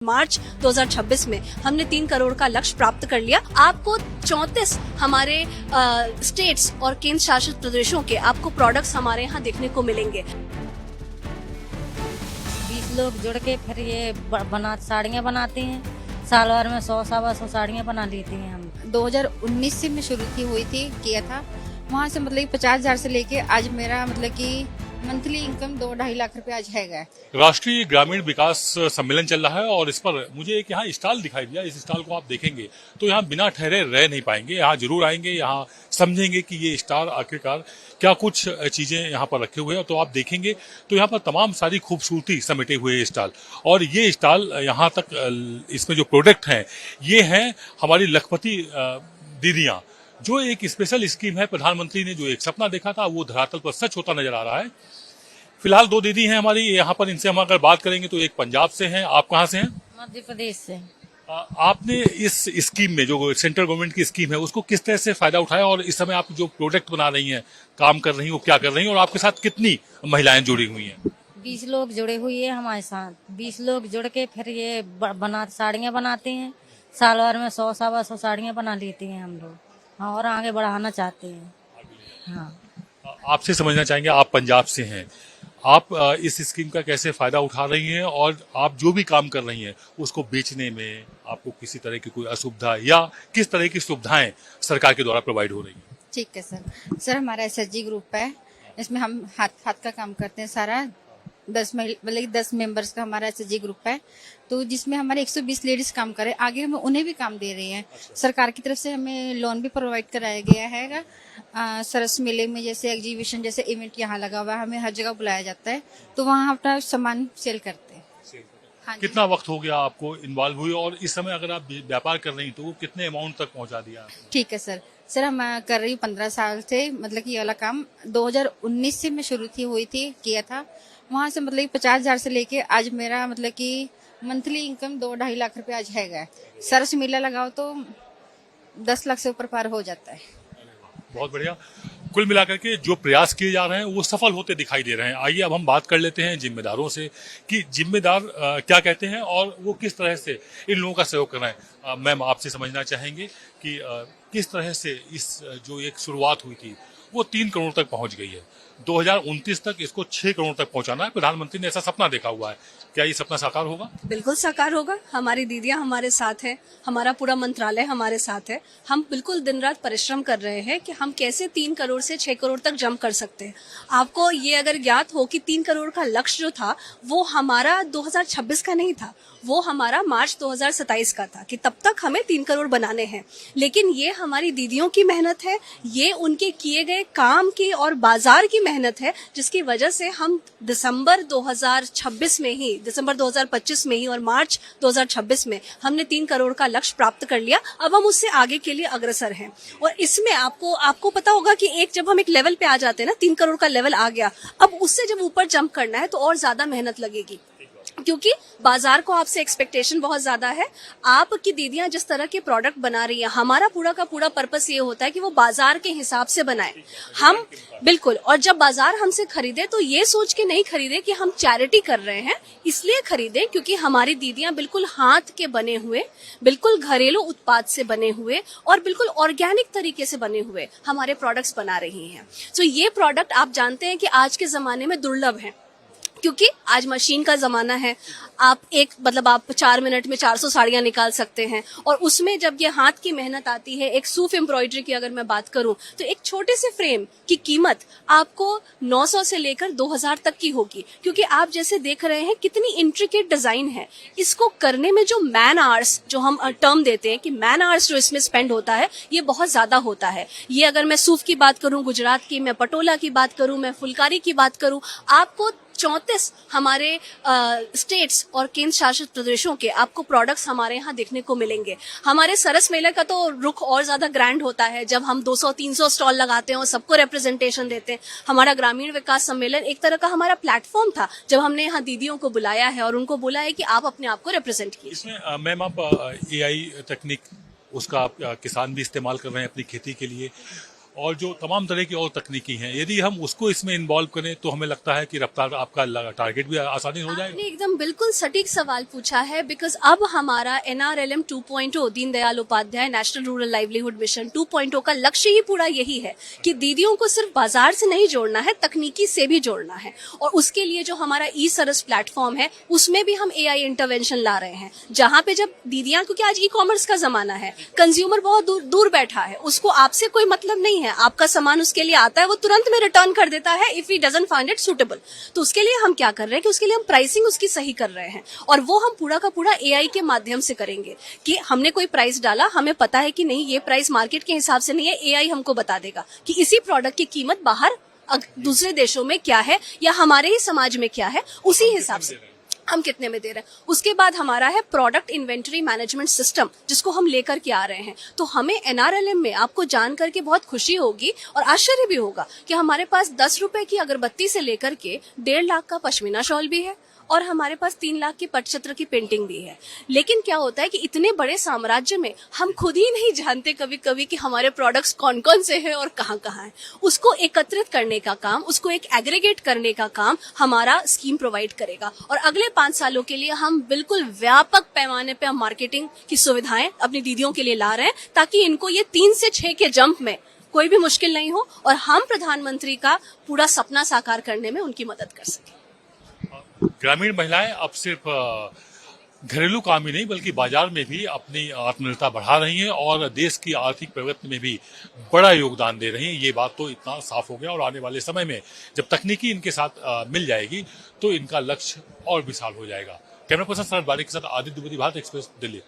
मार्च 2026 में हमने 3 करोड़ का लक्ष्य प्राप्त कर लिया। आपको 34 हमारे स्टेट्स और केंद्र शासित प्रदेशों के आपको प्रोडक्ट्स हमारे यहाँ देखने को मिलेंगे। 20 लोग जुड़ के फिर ये साड़ियाँ बनाते हैं। साल भर में 100-125 साड़ियाँ बना लेती हैं हम। 2019 से मैं शुरू किया था। वहाँ से मतलब 50,000 से लेके आज मेरा मतलब कि मंथली इनकम 2-2.5 लाख रुपए आज है। राष्ट्रीय ग्रामीण विकास सम्मेलन चल रहा है और इस पर मुझे एक यहाँ स्टॉल दिखाई दिया। इस स्टॉल को आप देखेंगे तो यहाँ बिना ठहरे रह नहीं पाएंगे। यहाँ जरूर आएंगे, यहाँ समझेंगे कि ये स्टॉल आखिरकार क्या कुछ चीजें यहाँ पर रखे हुए हैं। तो आप देखेंगे तो यहाँ पर तमाम सारी खूबसूरती समेटे हुए स्टॉल, और ये स्टॉल यहाँ तक इसमें जो प्रोडक्ट हैं ये हैं हमारी लखपति दीदियाँ, जो एक स्पेशल स्कीम है। प्रधानमंत्री ने जो एक सपना देखा था वो धरातल पर सच होता नजर आ रहा है। फिलहाल 2 दीदी हैं हमारी यहाँ पर, इनसे हम अगर बात करेंगे तो एक पंजाब से हैं। आप कहाँ से हैं? मध्य प्रदेश से। आपने इस स्कीम में जो सेंट्रल गवर्नमेंट की स्कीम है उसको किस तरह से फायदा उठाया, और इस समय आप जो प्रोडक्ट बना रही हैं, काम कर रही हैं, वो क्या कर रही हैं, और आपके साथ कितनी महिलाएं जुड़ी हुई हैं? 20 लोग जुड़े हुए हैं हमारे साथ। 20 लोग जुड़ के फिर ये साड़ियाँ बनाते हैं। साल भर में 100-125 साड़ियाँ बना लेती हैं हम लोग। हाँ, और आगे बढ़ाना चाहते हैं। हाँ, आपसे समझना चाहेंगे, आप पंजाब से हैं, आप इस स्कीम का कैसे फायदा उठा रही हैं, और आप जो भी काम कर रही हैं उसको बेचने में आपको किसी तरह की कोई असुविधा या किस तरह की सुविधाएं सरकार के द्वारा प्रोवाइड हो रही हैं? ठीक है सर हमारा SHG ग्रुप है। इसमें हम हाथ का काम करते हैं सारा। 10 मेंबर्स का हमारा SHG ग्रुप है, तो जिसमें हमारे 120 लेडीज काम करे। आगे हम उन्हें भी काम दे रहे हैं। सरकार की तरफ से हमें लोन भी प्रोवाइड कराया गया है। सरस मेले में जैसे एग्जीबिशन जैसे इवेंट यहाँ लगा हुआ है, हमें हर जगह बुलाया जाता है, तो वहाँ अपना सामान सेल करते हैं। हाँ, कितना वक्त हो गया आपको इन्वॉल्व हुए, और इस समय अगर आप व्यापार कर रही तो वो कितने अमाउंट तक पहुंचा दिया? ठीक है सर हम कर रही हूँ 15 साल से। मतलब कि ये वाला काम 2019 से मैं शुरू किया था। वहाँ से मतलब 50,000 से लेके आज मेरा मतलब कि मंथली इनकम 2-2.5 लाख रुपए आज है। सरस मेला लगाओ तो 10 लाख से ऊपर पार हो जाता है। बहुत बढ़िया। कुल मिलाकर के जो प्रयास किए जा रहे हैं वो सफल होते दिखाई दे रहे हैं। आइए अब हम बात कर लेते हैं जिम्मेदारों से कि जिम्मेदार क्या कहते हैं और वो किस तरह से इन लोगों का सहयोग कर रहे हैं। मैम, आपसे समझना चाहेंगे कि किस तरह से इस जो एक शुरुआत हुई थी वो 3 करोड़ तक पहुंच गई है। 2029 तक इसको 6 करोड़ तक पहुंचाना है। प्रधानमंत्री ने ऐसा सपना देखा हुआ है, क्या ये सपना साकार होगा? बिल्कुल साकार होगा। हमारी दीदियां हमारे साथ हैं, हमारा पूरा मंत्रालय हमारे साथ है। हम बिल्कुल दिन रात परिश्रम कर रहे हैं कि हम कैसे 3 करोड़ से 6 करोड़ तक जंप कर सकते हैं। आपको ये अगर ज्ञात हो कि 3 करोड़ का लक्ष्य जो था वो हमारा 2026 का नहीं था, वो हमारा मार्च 2027 का था कि तब तक हमें 3 करोड़ बनाने हैं। लेकिन ये हमारी दीदियों की मेहनत है, ये उनके किए गए काम की और बाजार की मेहनत है, जिसकी वजह से हम दिसंबर 2025 में ही और मार्च 2026 में हमने 3 करोड़ का लक्ष्य प्राप्त कर लिया। अब हम उससे आगे के लिए अग्रसर हैं। और इसमें आपको पता होगा कि जब हम एक लेवल पे आ जाते हैं ना, 3 करोड़ का लेवल आ गया, अब उससे जब ऊपर जंप करना है तो और ज्यादा मेहनत लगेगी, क्योंकि बाजार को आपसे एक्सपेक्टेशन बहुत ज्यादा है। आपकी दीदियां जिस तरह के प्रोडक्ट बना रही हैं, हमारा पूरा का पूरा पर्पस ये होता है कि वो बाजार के हिसाब से बनाए हम। बिल्कुल। और जब बाजार हमसे खरीदे तो ये सोच के नहीं खरीदे कि हम चैरिटी कर रहे हैं, इसलिए खरीदे क्योंकि हमारी दीदियां बिल्कुल हाथ के बने हुए, बिल्कुल घरेलू उत्पाद से बने हुए और बिल्कुल ऑर्गेनिक तरीके से बने हुए हमारे प्रोडक्ट्स बना रही हैं। तो ये प्रोडक्ट आप जानते हैं कि आज के जमाने में दुर्लभ है, क्योंकि आज मशीन का जमाना है। आप 4 मिनट में 400 साड़ियां निकाल सकते हैं, और उसमें जब ये हाथ की मेहनत आती है, एक सूफ एम्ब्रॉयडरी की अगर मैं बात करूं तो एक छोटे से फ्रेम की कीमत आपको 900 से लेकर 2000 तक की होगी, क्योंकि आप जैसे देख रहे हैं कितनी इंट्रिकेट डिजाइन है। इसको करने में जो मैन आवर्स, जो हम टर्म देते हैं कि मैन आवर्स जो इसमें स्पेंड होता है, ये बहुत ज्यादा होता है। ये अगर मैं सूफ की बात करूं गुजरात की, मैं पटोला की बात करूं, मैं फुलकारी की बात करूं, आपको 34 हमारे स्टेट्स और केंद्र शासित प्रदेशों के आपको प्रोडक्ट्स हमारे यहाँ देखने को मिलेंगे। हमारे सरस मेले का तो रुख और ज्यादा ग्रैंड होता है, जब हम 200-300 स्टॉल लगाते हैं और सबको रिप्रेजेंटेशन देते हैं। हमारा ग्रामीण विकास सम्मेलन एक तरह का हमारा प्लेटफॉर्म था, जब हमने यहाँ दीदियों को बुलाया है और उनको बोला है कि आप अपने आप को रिप्रेजेंट कीजिए। इसमें मैम आप AI तकनीक उसका आप किसान भी इस्तेमाल कर रहे हैं अपनी खेती के लिए, और जो तमाम तरह की और तकनीकी हैं, यदि हम उसको इसमें इन्वॉल्व करें तो हमें लगता है कि रफ्तार आपका टारगेट भी आसानी हो जाएगा। आपने एकदम बिल्कुल सटीक सवाल पूछा है, बिकॉज अब हमारा NRLM 2.0 Deendayal Upadhyay national rural livelihood mission 2.0 का लक्ष्य ही पूरा यही है कि दीदियों को सिर्फ बाजार से नहीं जोड़ना है, तकनीकी से भी जोड़ना है। और उसके लिए जो हमारा ई-सरस प्लेटफॉर्म है उसमें भी हम AI इंटरवेंशन ला रहे हैं, जहां पे जब दीदियां, क्योंकि आज ई-कॉमर्स का जमाना है, कंज्यूमर बहुत दूर दूर बैठा है, उसको आपसे कोई मतलब नहीं है, आपका सामान उसके लिए आता है, वो तुरंत में रिटर्न कर देता है if he doesn't find it suitable. तो उसके लिए हम क्या कर रहे हैं कि उसके लिए हम प्राइसिंग उसकी सही कर रहे हैं, और वो हम पूरा का पूरा AI के माध्यम से करेंगे कि हमने कोई प्राइस डाला, हमें पता है कि नहीं ये प्राइस मार्केट के हिसाब से नहीं है, AI हमको बता देगा कि इसी प्रोडक्ट की कीमत बाहर दूसरे देशों में क्या है या हमारे ही समाज में क्या है, उसी हिसाब से हम कितने में दे रहे हैं। उसके बाद हमारा है प्रोडक्ट इन्वेंटरी मैनेजमेंट सिस्टम, जिसको हम लेकर के आ रहे हैं। तो हमें NRLM में आपको जान करके बहुत खुशी होगी और आश्चर्य भी होगा कि हमारे पास 10 रुपए की अगरबत्ती से लेकर के 1.5 लाख का पश्मीना शॉल भी है, और हमारे पास 3 लाख की पटचित्र की पेंटिंग भी है। लेकिन क्या होता है कि इतने बड़े साम्राज्य में हम खुद ही नहीं जानते कभी कभी कि हमारे प्रोडक्ट्स कौन कौन से हैं और कहाँ कहाँ हैं। उसको एकत्रित करने का काम, उसको एक एग्रीगेट करने का काम हमारा स्कीम प्रोवाइड करेगा। और अगले 5 सालों के लिए हम बिल्कुल व्यापक पैमाने पे हम मार्केटिंग की सुविधाएं अपनी दीदियों के लिए ला रहे हैं, ताकि इनको ये 3 से 6 के जंप में कोई भी मुश्किल नहीं हो और हम प्रधानमंत्री का पूरा सपना साकार करने में उनकी मदद कर सकें। ग्रामीण महिलाएं अब सिर्फ घरेलू काम ही नहीं बल्कि बाजार में भी अपनी आत्मनिर्भरता बढ़ा रही हैं और देश की आर्थिक प्रगति में भी बड़ा योगदान दे रही हैं। ये बात तो इतना साफ हो गया, और आने वाले समय में जब तकनीकी इनके साथ मिल जाएगी तो इनका लक्ष्य और विशाल हो जाएगा। कैमरा पर्सन शरद बारिक के साथ आदित्य द्विवेदी, भारत एक्सप्रेस, दिल्ली।